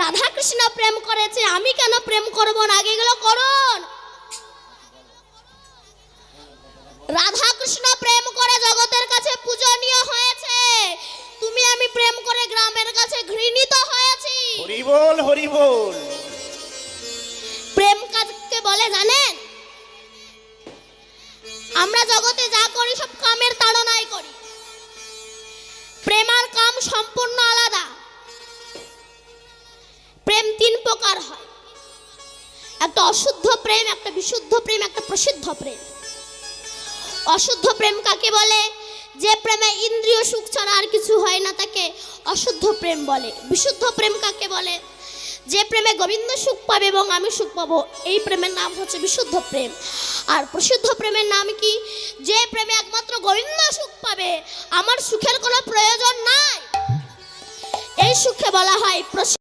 রাধা কৃষ্ণ প্রেম করেছে, আমি কেন প্রেম করব না? আগে এগুলো করুন। রাধা কৃষ্ণ প্রেম করে জগতের কাছে পূজনীয় হয়েছে, তুমি আমি প্রেম করে গ্রামের কাছে ঘৃণিত হয়েছি। হরি বল, হরি বল। প্রেম কাকে বলে জানেন? আমরা জগতে যা করি সব কামের তাড়নায় করি। প্রেম আর কাম সম্পূর্ণ আলাদা। প্রেম তিন প্রকার হয়, একটা অশুদ্ধ প্রেম, একটা বিশুদ্ধ প্রেম, একটা প্রসিদ্ধ প্রেম। অশুদ্ধ প্রেম কাকে বলে? যে প্রেমে ইন্দ্রিয় সুখ ছাড়া আর কিছু হয় না তাকে অশুদ্ধ প্রেম বলে। বিশুদ্ধ প্রেম কাকে বলে? যে প্রেমে গোবিন্দ সুখ পাবে এবং আমি সুখ পাবো, এই প্রেমের নাম হচ্ছে বিশুদ্ধ প্রেম। আর প্রসিদ্ধ প্রেমের নাম কি? যে প্রেমে একমাত্র গোবিন্দ সুখ পাবে, আমার সুখের কোনো প্রয়োজন নাই, এই সুখে বলা হয় প্রসিদ্ধ।